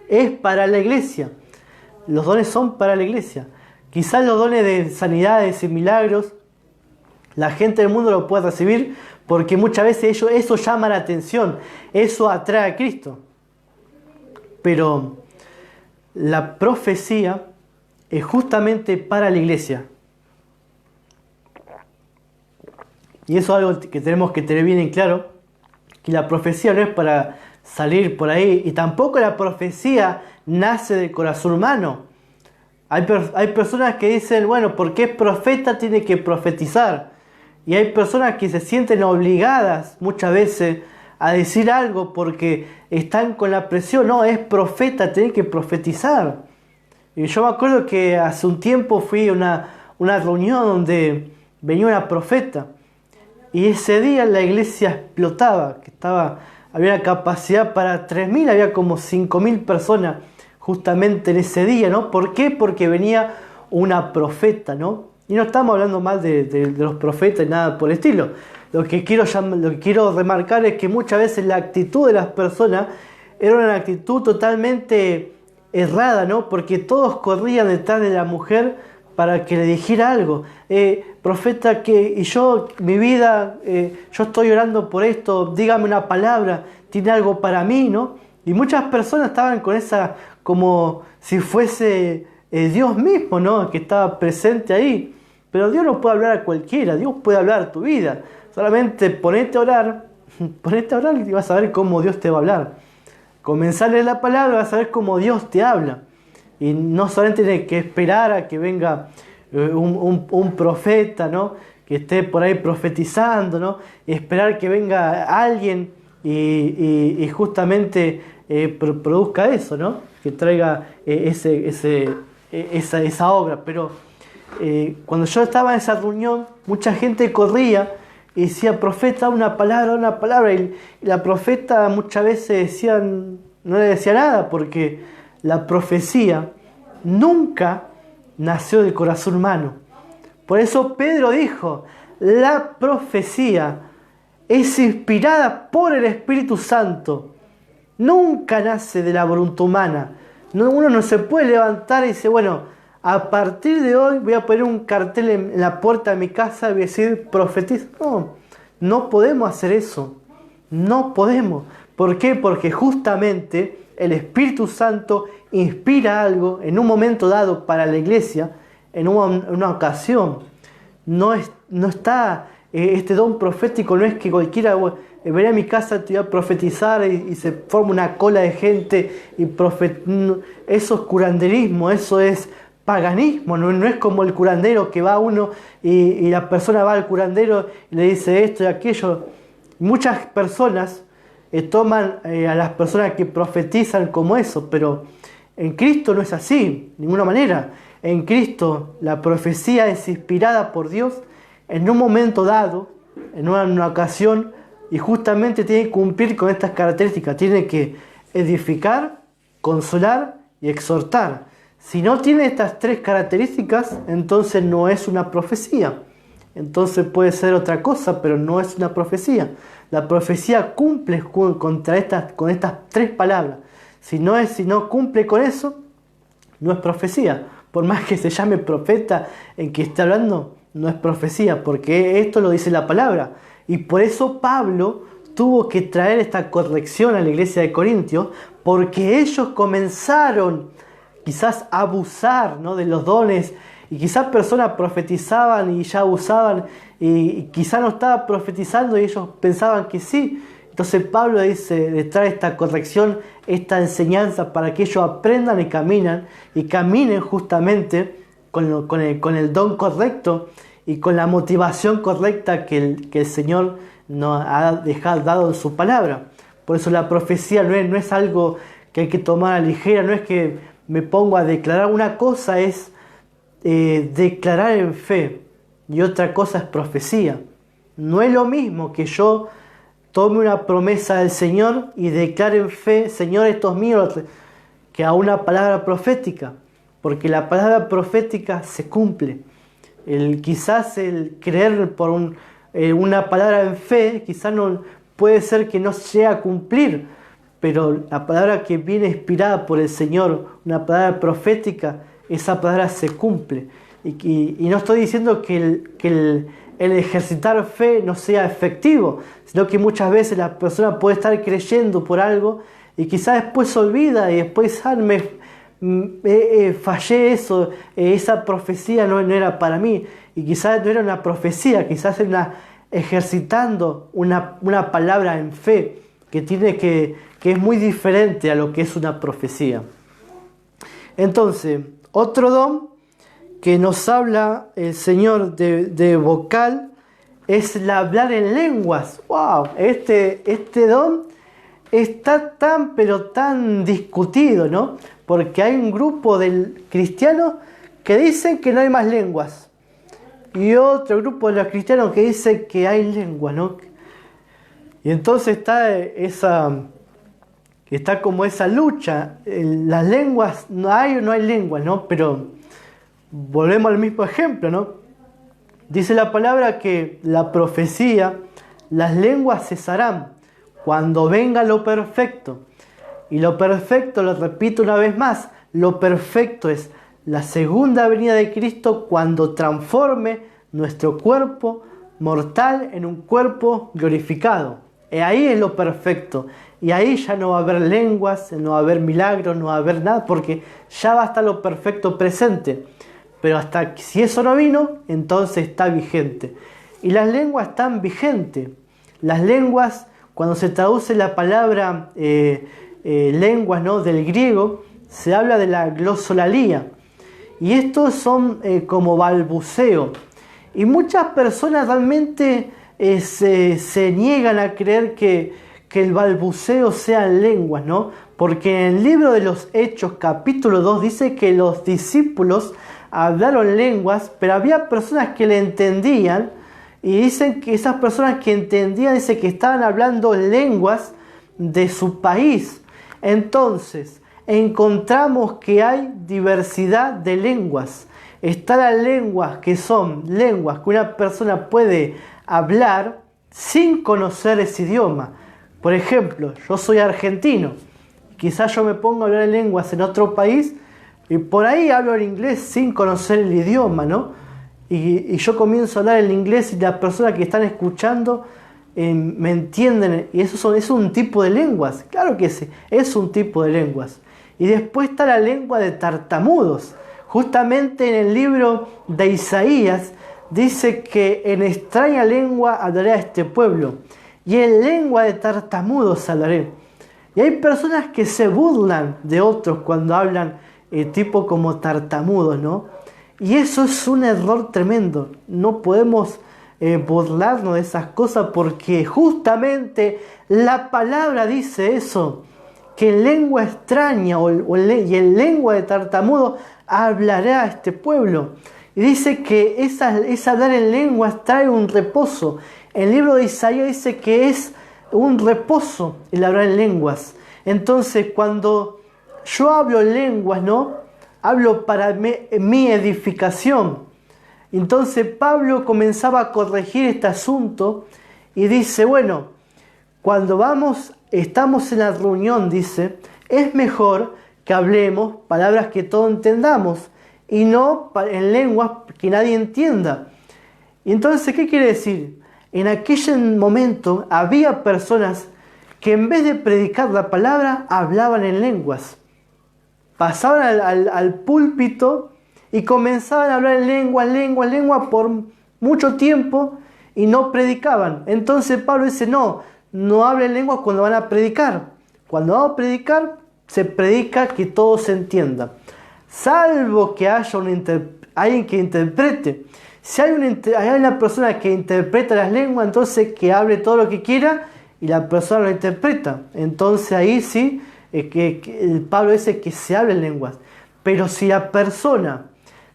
es para la iglesia. Los dones son para la iglesia. Quizás los dones de sanidades y milagros, la gente del mundo lo puede recibir porque muchas veces eso llama la atención, eso atrae a Cristo. Pero la profecía es justamente para la iglesia. Y eso es algo que tenemos que tener bien en claro, que la profecía no es para salir por ahí, y tampoco la profecía nace del corazón humano. Hay personas que dicen, bueno, porque es profeta tiene que profetizar. Y hay personas que se sienten obligadas muchas veces a decir algo porque están con la presión. No, es profeta, tiene que profetizar. Y yo me acuerdo que hace un tiempo fui a una reunión donde venía una profeta. Y ese día la iglesia explotaba, había una capacidad para 3.000, había como 5.000 personas justamente en ese día, ¿no? ¿Por qué? Porque venía una profeta, ¿no? Y no estamos hablando mal de los profetas y nada por el estilo. Lo que quiero remarcar es que muchas veces la actitud de las personas era una actitud totalmente errada, ¿no? Porque todos corrían detrás de la mujer para que le dijera algo. Profeta, mi vida, yo estoy orando por esto, dígame una palabra, tiene algo para mí, ¿no? Y muchas personas estaban con como si fuese Dios mismo, ¿no? Que estaba presente ahí. Pero Dios no puede hablar a cualquiera, Dios puede hablar a tu vida. Solamente ponete a orar y vas a ver cómo Dios te va a hablar. Comenzar a leer la palabra, vas a ver cómo Dios te habla. Y no solamente tienes que esperar a que venga un profeta, ¿no? Que esté por ahí profetizando, ¿no? Y esperar que venga alguien y justamente produzca eso, ¿no? Que traiga esa obra. Pero cuando yo estaba en esa reunión, mucha gente corría y decía: profeta, una palabra. Y la profeta muchas veces no le decía nada, porque la profecía nunca nació del corazón humano. Por eso Pedro dijo: la profecía es inspirada por el Espíritu Santo. Nunca nace de la voluntad humana. Uno no se puede levantar y decir: bueno, a partir de hoy voy a poner un cartel en la puerta de mi casa y voy a decir: profetiza. No podemos hacer eso. No podemos. ¿Por qué? Porque justamente el Espíritu Santo inspira algo en un momento dado para la iglesia, en una ocasión. No está este don profético, no es que cualquiera venga a mi casa, te voy a profetizar y se forma una cola de gente. Eso es curanderismo, eso es paganismo. No es como el curandero que va uno y la persona va al curandero y le dice esto y aquello. Muchas personas toman a las personas que profetizan como eso, pero en Cristo no es así, de ninguna manera. En Cristo la profecía es inspirada por Dios en un momento dado, en una ocasión, y justamente tiene que cumplir con estas características. Tiene que edificar, consolar y exhortar. Si no tiene estas tres características, entonces no es una profecía. Entonces puede ser otra cosa, pero no es una profecía. La profecía cumple con estas tres palabras. Si no cumple con eso, no es profecía. Por más que se llame profeta en que esté hablando, no es profecía, porque esto lo dice la palabra. Y por eso Pablo tuvo que traer esta corrección a la iglesia de Corintios, porque ellos comenzaron quizás a abusar, ¿no?, de los dones. Y quizás personas profetizaban y ya abusaban, y quizás no estaba profetizando y ellos pensaban que sí. Entonces Pablo le trae esta corrección, esta enseñanza para que ellos aprendan y caminen justamente con el don correcto y con la motivación correcta que el Señor nos ha dado en su palabra. Por eso la profecía no es algo que hay que tomar a la ligera, no es que me pongo a declarar. Una cosa es declarar en fe y otra cosa es profecía. No es lo mismo que yo tome una promesa del Señor y declare en fe: Señor, esto es mío, que a una palabra profética, porque la palabra profética se cumple. Quizás el creer por una palabra en fe, quizás no puede ser que no se llegue a cumplir, pero la palabra que viene inspirada por el Señor, una palabra profética, esa palabra se cumple. Y no estoy diciendo que el ejercitar fe no sea efectivo, sino que muchas veces la persona puede estar creyendo por algo y quizás después se olvida y después fallé eso, esa profecía no era para mí. Y quizás no era una profecía, quizás era ejercitando una palabra en fe que es muy diferente a lo que es una profecía. Entonces, otro don que nos habla el Señor de vocal es el hablar en lenguas. ¡Wow! Este don está pero tan discutido, ¿no? Porque hay un grupo de cristianos que dicen que no hay más lenguas, y otro grupo de los cristianos que dice que hay lenguas, ¿no? Y entonces está como esa lucha. Las lenguas, no hay lenguas, ¿no? Pero volvemos al mismo ejemplo, ¿no? Dice la palabra que la profecía, las lenguas cesarán cuando venga lo perfecto. Y lo perfecto, lo repito una vez más, lo perfecto es la segunda venida de Cristo, cuando transforme nuestro cuerpo mortal en un cuerpo glorificado. Ahí es lo perfecto. Y ahí ya no va a haber lenguas, no va a haber milagros, no va a haber nada, porque ya va a estar lo perfecto presente. Pero hasta si eso no vino, entonces está vigente. Y las lenguas están vigentes. Las lenguas, cuando se traduce la palabra lenguas, ¿no?, del griego, se habla de la glosolalía. Y estos son como balbuceo. Y muchas personas realmente se niegan a creer que el balbuceo sean lenguas, ¿no? Porque en el libro de los Hechos, capítulo 2, dice que los discípulos hablaron lenguas, pero había personas que le entendían, y dicen que esas personas que entendían, dice que estaban hablando lenguas de su país. Entonces, encontramos que hay diversidad de lenguas. Están las lenguas que son lenguas que una persona puede hablar sin conocer ese idioma. Por ejemplo, yo soy argentino. Quizás yo me pongo a hablar lenguas en otro país y por ahí hablo el inglés sin conocer el idioma, ¿no? Y yo comienzo a hablar el inglés y las personas que están escuchando me entienden. Y eso es un tipo de lenguas. Claro que sí, es un tipo de lenguas. Y después está la lengua de tartamudos. Justamente en el libro de Isaías dice que en extraña lengua hablaré a este pueblo, y en lengua de tartamudos hablaré. Y hay personas que se burlan de otros cuando hablan tipo como tartamudos, ¿no? Y eso es un error tremendo. No podemos burlarnos de esas cosas, porque justamente la palabra dice eso, que en lengua extraña y en lengua de tartamudo hablará a este pueblo. Y dice que esa hablar en lenguas trae un reposo. El libro de Isaías dice que es un reposo el hablar en lenguas. Entonces, cuando yo hablo en lenguas, ¿no?, hablo para mi edificación. Entonces Pablo comenzaba a corregir este asunto y dice, bueno, cuando estamos en la reunión, dice, es mejor que hablemos palabras que todos entendamos y no en lenguas que nadie entienda. Y entonces, ¿qué quiere decir? En aquel momento había personas que en vez de predicar la palabra, hablaban en lenguas. Pasaban al púlpito y comenzaban a hablar en lengua por mucho tiempo y no predicaban. Entonces Pablo dice, no hablen lenguas cuando van a predicar. Cuando vamos a predicar, se predica que todo se entienda. Salvo que haya alguien que interprete. Si hay una persona que interpreta las lenguas, entonces que hable todo lo que quiera y la persona lo interpreta. Entonces ahí sí, Pablo dice que se hable en lenguas. Pero si la persona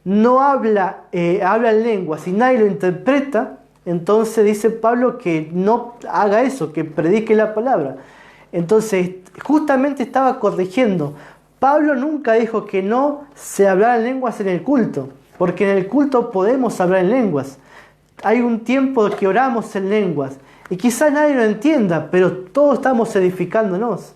no habla en lenguas y nadie lo interpreta, entonces dice Pablo que no haga eso, que predique la palabra. Entonces justamente estaba corrigiendo. Pablo nunca dijo que no se hablara en lenguas en el culto, porque en el culto podemos hablar en lenguas. Hay un tiempo que oramos en lenguas y quizás nadie lo entienda, pero todos estamos edificándonos.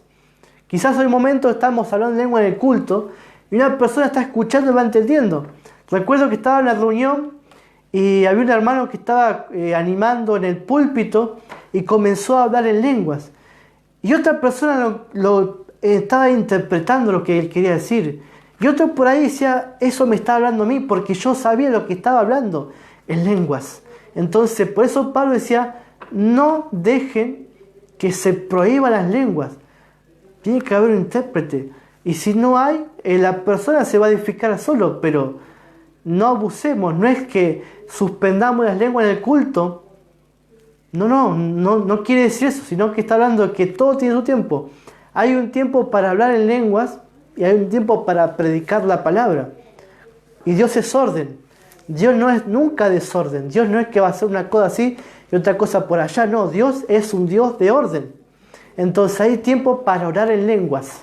Quizás hay momentos que estamos hablando en lengua en el culto y una persona está escuchando y va entendiendo. Recuerdo que estaba en la reunión y había un hermano que estaba animando en el púlpito y comenzó a hablar en lenguas. Y otra persona estaba interpretando lo que él quería decir. Y otro por ahí decía, eso me está hablando a mí, porque yo sabía lo que estaba hablando en lenguas. Entonces, por eso Pablo decía, no dejen que se prohíban las lenguas. Tiene que haber un intérprete. Y si no hay, la persona se va a edificar solo, pero no abusemos. No es que suspendamos las lenguas en el culto. No quiere decir eso, sino que está hablando de que todo tiene su tiempo. Hay un tiempo para hablar en lenguas y hay un tiempo para predicar la palabra. Y Dios es orden. Dios no es nunca desorden. Dios no es que va a hacer una cosa así y otra cosa por allá. No, Dios es un Dios de orden. Entonces hay tiempo para orar en lenguas.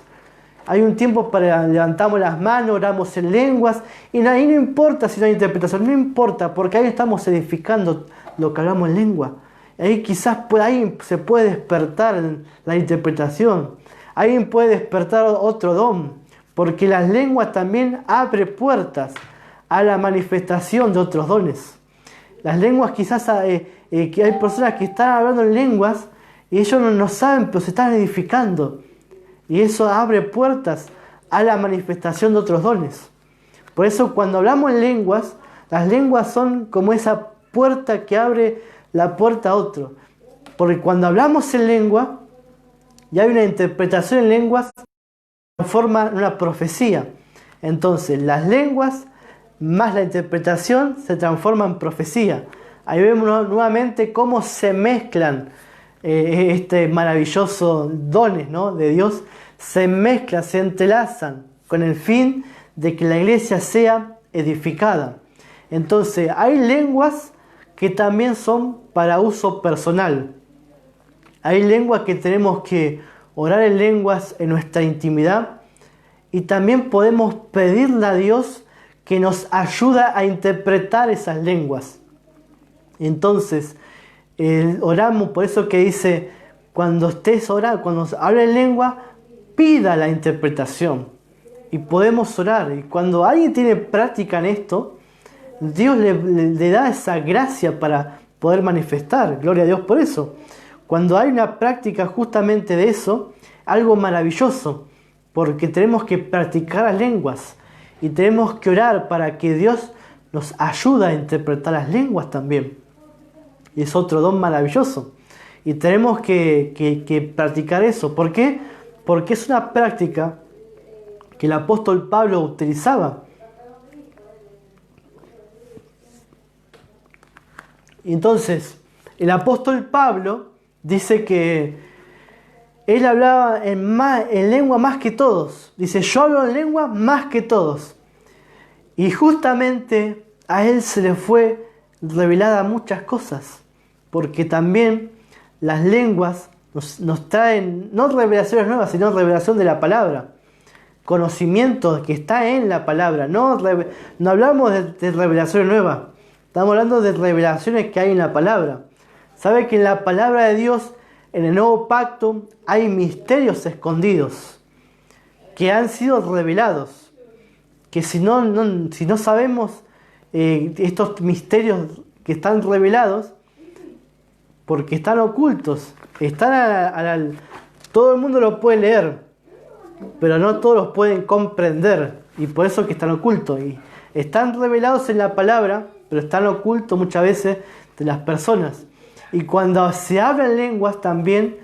Hay un tiempo para levantamos las manos, oramos en lenguas. Y ahí no importa si no hay interpretación. No importa, porque ahí estamos edificando lo que hablamos en lengua. Ahí quizás ahí se puede despertar la interpretación. Ahí puede despertar otro don. Porque las lenguas también abren puertas a la manifestación de otros dones. Las lenguas quizás, que hay personas que están hablando en lenguas Y ellos no saben, pero se están edificando. Y eso abre puertas a la manifestación de otros dones. Por eso cuando hablamos en lenguas, las lenguas son como esa puerta que abre la puerta a otro. Porque cuando hablamos en lengua, y hay una interpretación en lenguas, se transforma en una profecía. Entonces las lenguas más la interpretación se transforma en profecía. Ahí vemos nuevamente cómo se mezclan este maravilloso dones, ¿no?, de Dios. Se mezclan, se entrelazan con el fin de que la iglesia sea edificada. Entonces hay lenguas que también son para uso personal. Hay lenguas que tenemos que orar en lenguas en nuestra intimidad, y también podemos pedirle a Dios que nos ayuda a interpretar esas lenguas. Entonces oramos, por eso que dice, cuando estés orando, cuando hable en lengua, pida la interpretación. Y podemos orar. Y cuando alguien tiene práctica en esto, Dios le da esa gracia para poder manifestar. Gloria a Dios por eso. Cuando hay una práctica justamente de eso, algo maravilloso, porque tenemos que practicar las lenguas y tenemos que orar para que Dios nos ayude a interpretar las lenguas también. Y es otro don maravilloso. Y tenemos que practicar eso. ¿Por qué? Porque es una práctica que el apóstol Pablo utilizaba. Entonces, el apóstol Pablo dice que él hablaba en lengua más que todos. Dice, yo hablo en lengua más que todos. Y justamente a él se le fue revelada muchas cosas. Porque también las lenguas nos traen, no revelaciones nuevas, sino revelación de la palabra. Conocimiento que está en la palabra. No hablamos de revelaciones nuevas. Estamos hablando de revelaciones que hay en la palabra. ¿Sabe que en la palabra de Dios, en el nuevo pacto, hay misterios escondidos que han sido revelados? Que si no sabemos estos misterios que están revelados, porque están ocultos, todo el mundo lo puede leer, pero no todos los pueden comprender, y por eso que están ocultos. Y están revelados en la palabra, pero están ocultos muchas veces de las personas. Y cuando se habla en lenguas también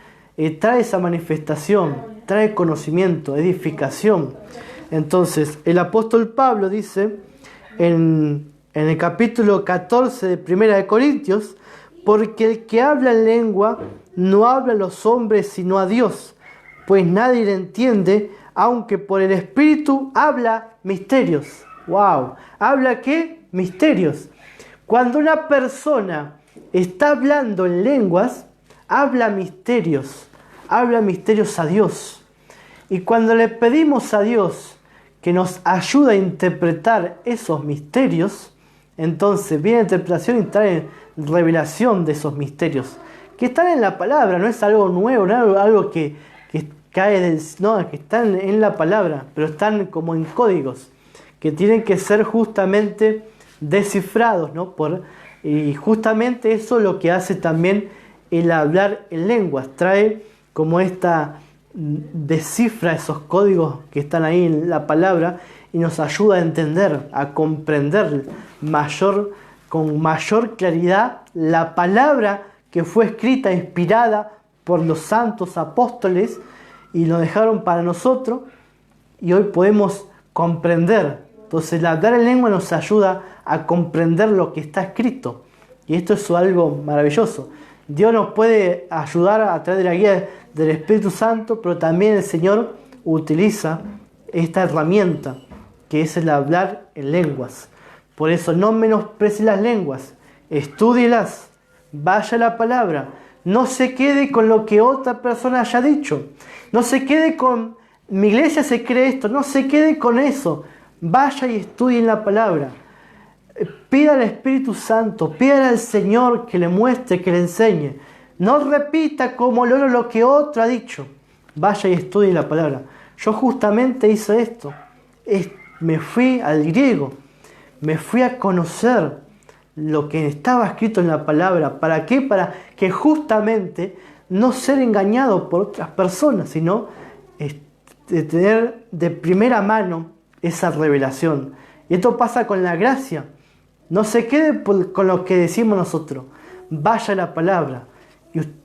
trae esa manifestación, trae conocimiento, edificación. Entonces el apóstol Pablo dice en el capítulo 14 de 1 de Corintios, porque el que habla en lengua no habla a los hombres sino a Dios, pues nadie le entiende, aunque por el Espíritu habla misterios. ¡Wow! ¿Habla qué? Misterios. Cuando una persona está hablando en lenguas, habla misterios a Dios. Y cuando le pedimos a Dios que nos ayude a interpretar esos misterios, entonces viene la interpretación y trae revelación de esos misterios que están en la palabra. No es algo nuevo, no es algo que cae no, que están en la palabra, pero están como en códigos que tienen que ser justamente descifrados, ¿no? Y justamente eso es lo que hace también el hablar en lenguas. Trae como descifra esos códigos que están ahí en la palabra y nos ayuda a entender, a comprender con mayor claridad la palabra que fue escrita, inspirada por los santos apóstoles, y lo dejaron para nosotros, y hoy podemos comprender. Entonces el hablar en lengua nos ayuda a comprender lo que está escrito, y esto es algo maravilloso. Dios nos puede ayudar a través de la guía del Espíritu Santo, pero también el Señor utiliza esta herramienta que es el hablar en lenguas. Por eso no menosprecie las lenguas, estúdielas, vaya a la palabra, no se quede con lo que otra persona haya dicho, no se quede con mi iglesia se cree esto, no se quede con eso, vaya y estudie en la palabra. Pida al Espíritu Santo, pida al Señor que le muestre, que le enseñe. No repita como lo que otro ha dicho. Vaya y estudie la palabra. Yo justamente hice esto. Me fui al griego. Me fui a conocer lo que estaba escrito en la palabra. ¿Para qué? Para que justamente no ser engañado por otras personas, sino de tener de primera mano esa revelación. Y esto pasa con la gracia. No se quede con lo que decimos nosotros. Vaya a la palabra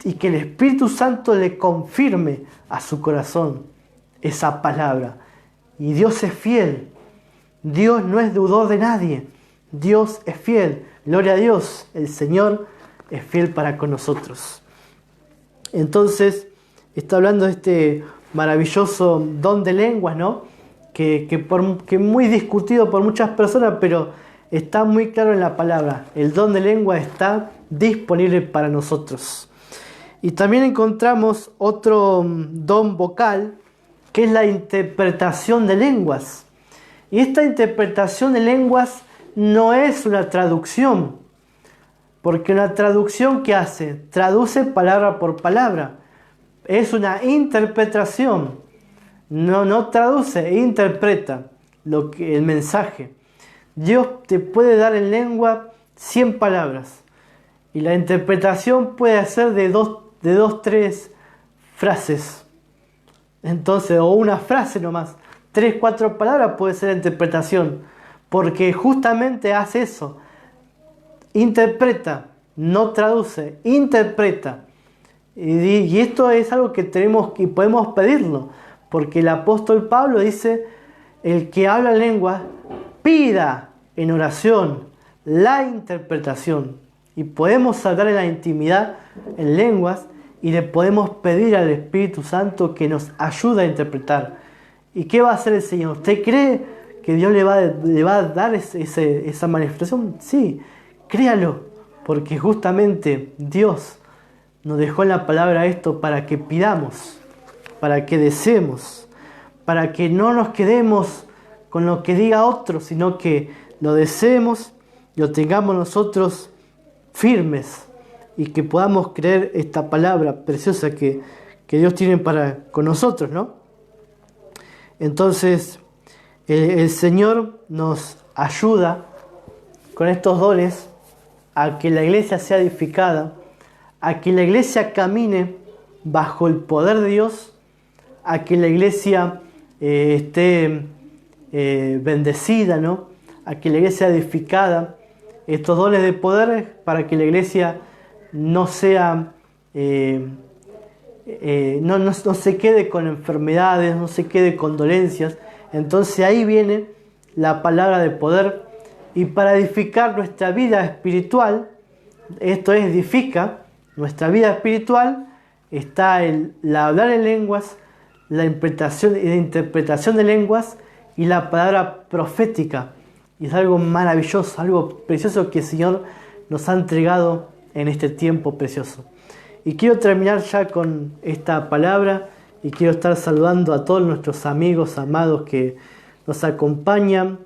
y que el Espíritu Santo le confirme a su corazón esa palabra. Y Dios es fiel. Dios no es deudor de nadie. Dios es fiel. Gloria a Dios. El Señor es fiel para con nosotros. Entonces, está hablando de este maravilloso don de lenguas, ¿no? Que muy discutido por muchas personas, pero está muy claro en la palabra. El don de lengua está disponible para nosotros. Y también encontramos otro don vocal, que es la interpretación de lenguas. Y esta interpretación de lenguas no es una traducción, porque una traducción, ¿qué hace? Traduce palabra por palabra. Es una interpretación. No traduce, interpreta el mensaje. Dios te puede dar en lengua 100 palabras. Y la interpretación puede ser de dos, tres frases. Entonces, o una frase nomás. 3, 4 palabras puede ser la interpretación. Porque justamente hace eso. Interpreta, no traduce, interpreta. Y esto es algo que tenemos y podemos pedirlo. Porque el apóstol Pablo dice, el que habla lengua, pida en oración la interpretación. Y podemos hablar en la intimidad en lenguas y le podemos pedir al Espíritu Santo que nos ayude a interpretar. ¿Y qué va a hacer el Señor? ¿Usted cree que Dios le va a dar esa manifestación? Sí, créalo, porque justamente Dios nos dejó en la palabra esto para que pidamos, para que deseemos, para que no nos quedemos con lo que diga otro, sino que lo deseemos y lo tengamos nosotros firmes y que podamos creer esta palabra preciosa que Dios tiene con nosotros, ¿no? Entonces, el Señor nos ayuda con estos dones a que la iglesia sea edificada, a que la iglesia camine bajo el poder de Dios, a que la iglesia esté bendecida, ¿no? A que la iglesia sea edificada. Estos dones de poder para que la iglesia no sea no se quede con enfermedades, no se quede con dolencias. Entonces ahí viene la palabra de poder, y para edificar nuestra vida espiritual, esto es, edifica nuestra vida espiritual, está el hablar en lenguas, la interpretación de lenguas y la palabra profética. Y es algo maravilloso, algo precioso que el Señor nos ha entregado en este tiempo precioso. Y quiero terminar ya con esta palabra y quiero estar saludando a todos nuestros amigos amados que nos acompañan.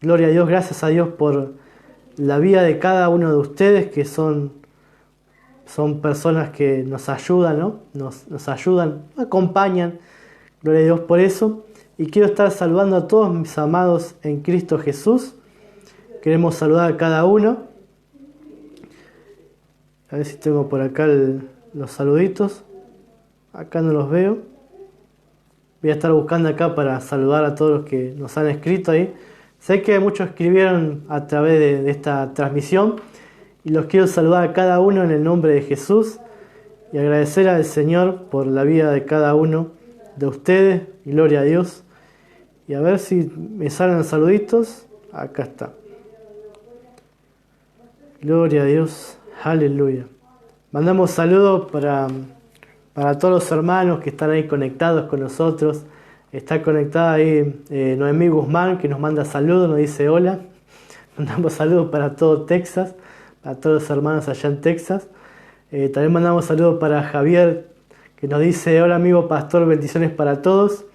Gloria a Dios, gracias a Dios por la vida de cada uno de ustedes, que son personas que nos ayudan, ¿no? Nos ayudan, nos acompañan. Gloria a Dios por eso. Y quiero estar saludando a todos mis amados en Cristo Jesús. Queremos saludar a cada uno. A ver si tengo por acá los saluditos. Acá no los veo. Voy a estar buscando acá para saludar a todos los que nos han escrito ahí. Sé que muchos escribieron a través de esta transmisión. Y los quiero saludar a cada uno en el nombre de Jesús. Y agradecer al Señor por la vida de cada uno de ustedes. Gloria a Dios. Y a ver si me salen los saluditos. Acá está. Gloria a Dios. Aleluya. Mandamos saludos para todos los hermanos que están ahí conectados con nosotros. Está conectada ahí Noemí Guzmán, que nos manda saludos, nos dice hola. Mandamos saludos para todo Texas, para todos los hermanos allá en Texas. También mandamos saludos para Javier, que nos dice hola amigo pastor, bendiciones para todos.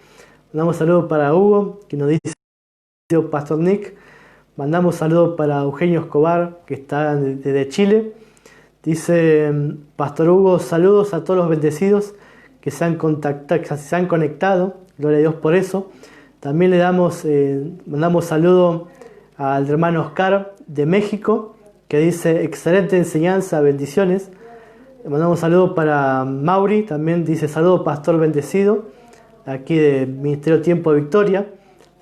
Mandamos saludos para Hugo, que nos dice pastor Nick. Mandamos saludos para Eugenio Escobar, que está desde Chile. Dice pastor Hugo, saludos a todos los bendecidos que se han conectado. Gloria a Dios por eso. También mandamos saludo al hermano Oscar de México, que dice excelente enseñanza, bendiciones. Le mandamos un saludo para Mauri, también dice saludo pastor bendecido, aquí de Ministerio Tiempo de Victoria.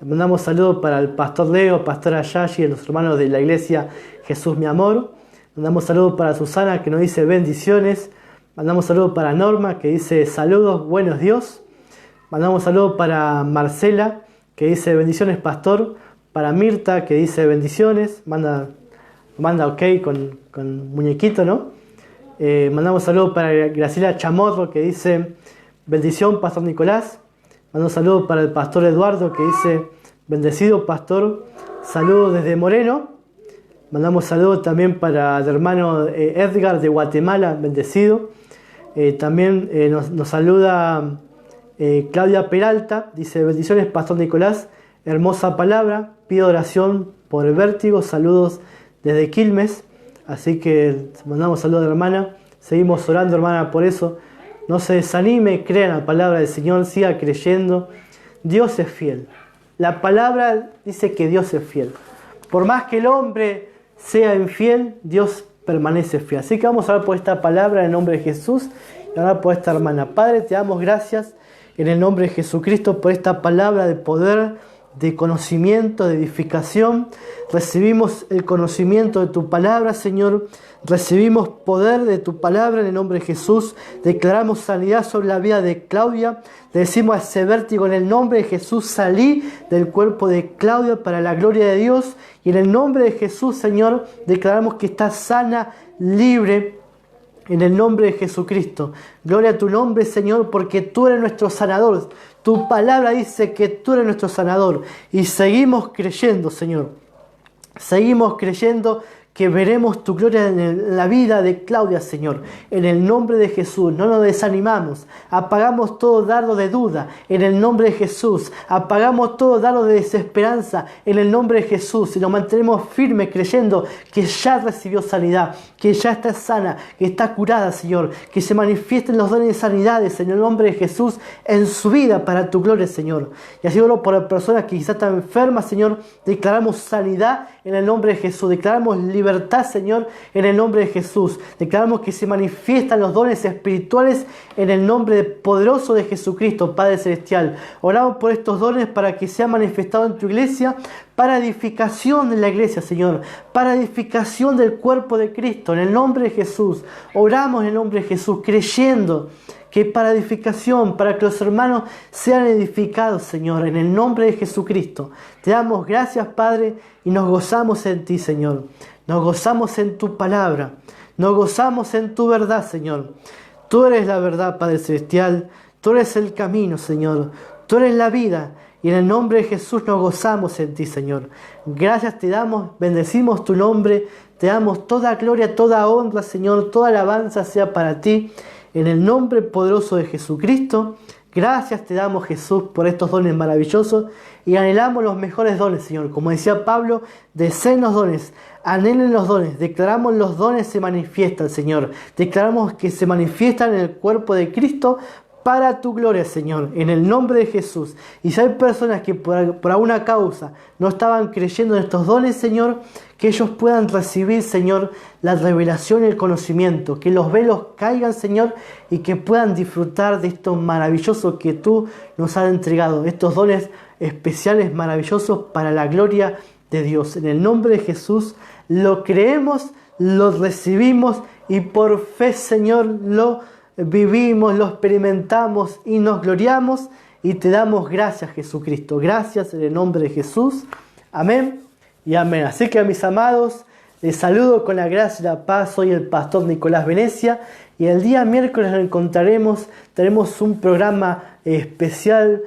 Le mandamos saludos para el pastor Leo, pastor Ayashi, y los hermanos de la iglesia Jesús mi amor. Mandamos saludos para Susana, que nos dice bendiciones. Mandamos saludos para Norma, que dice saludos, buenos Dios. Mandamos saludos para Marcela, que dice bendiciones pastor. Para Mirta, que dice bendiciones. Manda ok con muñequito, ¿no? Mandamos saludos para Graciela Chamorro, que dice bendición pastor Nicolás. Mandamos saludos para el pastor Eduardo, que dice bendecido pastor. Saludos desde Moreno. Mandamos saludos también para el hermano Edgar de Guatemala, bendecido. También nos saluda Claudia Peralta, dice bendiciones pastor Nicolás, hermosa palabra, pido oración por el vértigo, saludos desde Quilmes. Así que mandamos saludos a la hermana, seguimos orando hermana por eso. No se desanime, crea en la palabra del Señor, siga creyendo. Dios es fiel. La palabra dice que Dios es fiel. Por más que el hombre sea infiel, Dios permanece fiel. Así que vamos a orar por esta palabra en el nombre de Jesús y orar por esta hermana. Padre, te damos gracias en el nombre de Jesucristo por esta palabra de poder, de conocimiento, de edificación. Recibimos el conocimiento de tu palabra, Señor. Recibimos poder de tu palabra en el nombre de Jesús. Declaramos sanidad sobre la vida de Claudia. Le decimos a ese vértigo en el nombre de Jesús, salí del cuerpo de Claudia para la gloria de Dios. Y en el nombre de Jesús, Señor, declaramos que está sana, libre, en el nombre de Jesucristo. Gloria a tu nombre, Señor, porque tú eres nuestro sanador. Tu palabra dice que tú eres nuestro sanador. Y seguimos creyendo, Señor. Seguimos creyendo que veremos tu gloria en la vida de Claudia, Señor. En el nombre de Jesús, no nos desanimamos. Apagamos todo dardo de duda, en el nombre de Jesús. Apagamos todo dardo de desesperanza, en el nombre de Jesús. Y nos mantenemos firmes creyendo que ya recibió sanidad, que ya está sana, que está curada, Señor. Que se manifiesten los dones de sanidades en el nombre de Jesús en su vida para tu gloria, Señor. Y así oro por las personas que quizás están enfermas, Señor. Declaramos sanidad en el nombre de Jesús. Declaramos libertad, Señor, en el nombre de Jesús. Declaramos que se manifiestan los dones espirituales en el nombre poderoso de Jesucristo, Padre Celestial. Oramos por estos dones para que sean manifestados en tu iglesia, para edificación de la iglesia, Señor, para edificación del cuerpo de Cristo, en el nombre de Jesús. Oramos en el nombre de Jesús, creyendo que para edificación, para que los hermanos sean edificados, Señor, en el nombre de Jesucristo. Te damos gracias, Padre, y nos gozamos en ti, Señor. Nos gozamos en tu palabra. Nos gozamos en tu verdad, Señor. Tú eres la verdad, Padre Celestial. Tú eres el camino, Señor. Tú eres la vida. Y en el nombre de Jesús nos gozamos en ti, Señor. Gracias te damos, bendecimos tu nombre. Te damos toda gloria, toda honra, Señor. Toda alabanza sea para ti. En el nombre poderoso de Jesucristo, gracias te damos, Jesús, por estos dones maravillosos y anhelamos los mejores dones, Señor. Como decía Pablo, deseen los dones, anhelen los dones. Declaramos los dones se manifiestan, Señor. Declaramos que se manifiestan en el cuerpo de Cristo para tu gloria, Señor, en el nombre de Jesús. Y si hay personas que por alguna causa no estaban creyendo en estos dones, Señor, que ellos puedan recibir, Señor, la revelación y el conocimiento, que los velos caigan, Señor, y que puedan disfrutar de esto maravilloso que tú nos has entregado, estos dones especiales, maravillosos para la gloria de Dios. En el nombre de Jesús lo creemos, lo recibimos y por fe, Señor, lo vivimos, lo experimentamos y nos gloriamos y te damos gracias, Jesucristo. Gracias en el nombre de Jesús. Amén y amén. Así que, mis amados, les saludo con la gracia y la paz. Soy el pastor Nicolás Venecia y el día miércoles nos encontraremos. Tenemos un programa especial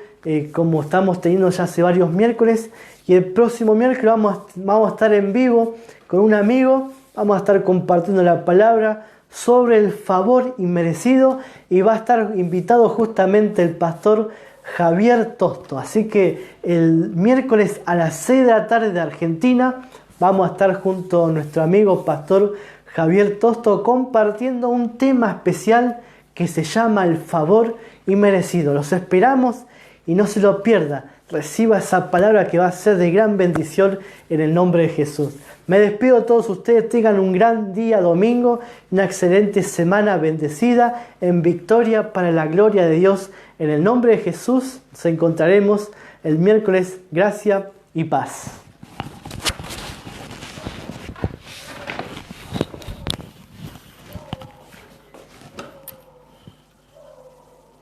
como estamos teniendo ya hace varios miércoles, y el próximo miércoles vamos a estar en vivo con un amigo. Vamos a estar compartiendo la palabra sobre el favor inmerecido y va a estar invitado justamente el pastor Javier Tosto. Así que el miércoles a las 6 de la tarde de Argentina vamos a estar junto a nuestro amigo pastor Javier Tosto compartiendo un tema especial que se llama el favor inmerecido. Los esperamos y no se lo pierda. Reciba esa palabra que va a ser de gran bendición en el nombre de Jesús. Me despido de todos ustedes, tengan un gran día domingo, una excelente semana bendecida, en victoria para la gloria de Dios. En el nombre de Jesús nos encontraremos el miércoles. Gracia y paz.